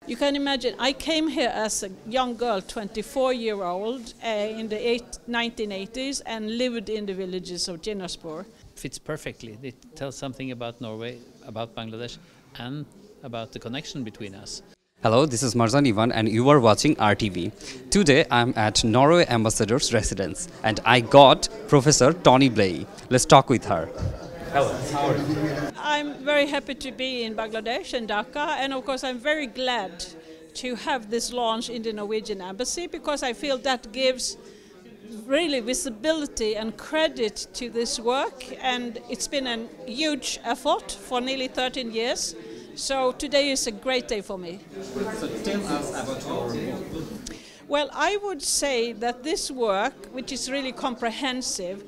You can imagine, I came here as a young girl, 24-year-old, in the 1980s and lived in the villages of Dinaspor. Fits perfectly. It tells something about Norway, about Bangladesh, and about the connection between us. Hello, this is Marzan Ivan and you are watching RTV. Today I'm at Norway Ambassador's residence and I got Professor Tony Blay. Let's talk with her. Hello, how are you? I'm very happy to be in Bangladesh and Dhaka, and of course I'm very glad to have this launch in the Norwegian embassy, because I feel that gives really visibility and credit to this work, and it's been a huge effort for nearly 13 years. So today is a great day for me. So tell us about your book. Well, I would say that this work, which is really comprehensive,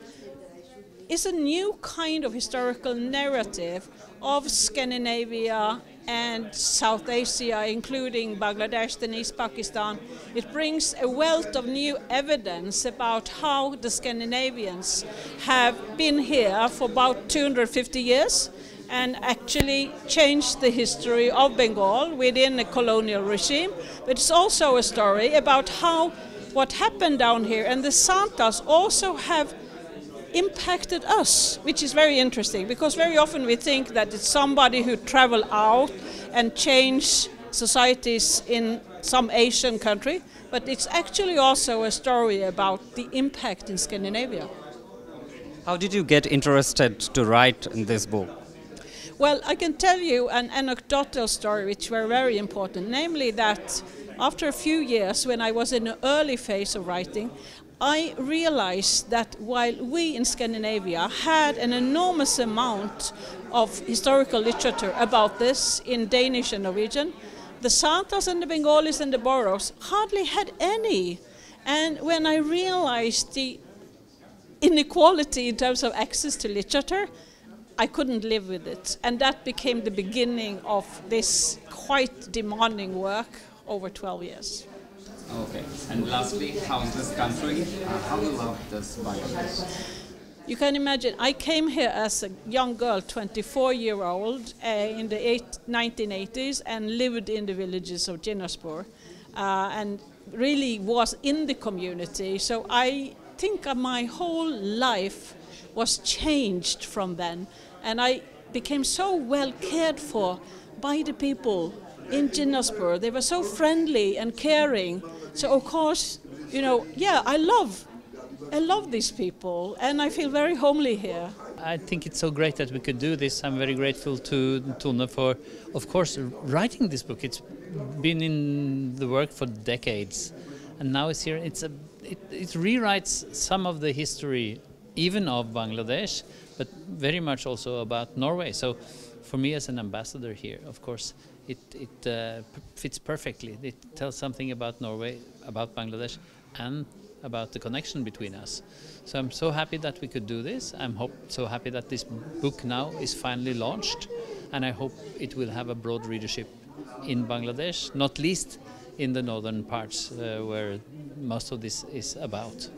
is a new kind of historical narrative of Scandinavia and South Asia, including Bangladesh and East Pakistan. It brings a wealth of new evidence about how the Scandinavians have been here for about 250 years and actually changed the history of Bengal within a colonial regime. But it's also a story about how what happened down here, and the Santas also have impacted us, which is very interesting, because very often we think that it's somebody who travel out and change societies in some Asian country, but it's actually also a story about the impact in Scandinavia. How did you get interested to write in this book? Well, I can tell you an anecdotal story which were very important, namely that after a few years, when I was in the early phase of writing, I realized that while we in Scandinavia had an enormous amount of historical literature about this in Danish and Norwegian, the Santas and the Bengalis and the Boros hardly had any. And when I realized the inequality in terms of access to literature, I couldn't live with it. And that became the beginning of this quite demanding work over 12 years. Okay, and lastly, how's this country? How do you love this Bangladesh? You can imagine, I came here as a young girl, 24-year-old, in the 1980s and lived in the villages of Dinaspor and really was in the community. So I think my whole life was changed from then, and I became so well cared for by the people in Dinaspor. They were so friendly and caring. So of course, you know, yeah, I love these people, and I feel very homely here. I think it's so great that we could do this. I'm very grateful to Tone for, of course, writing this book. It's been in the work for decades, and now it's here. It rewrites some of the history, even of Bangladesh, but very much also about Norway. So for me as an ambassador here, of course, it fits perfectly. It tells something about Norway, about Bangladesh, and about the connection between us. So I'm so happy that we could do this. I'm so happy that this book now is finally launched, and I hope it will have a broad readership in Bangladesh, not least in the northern parts where most of this is about.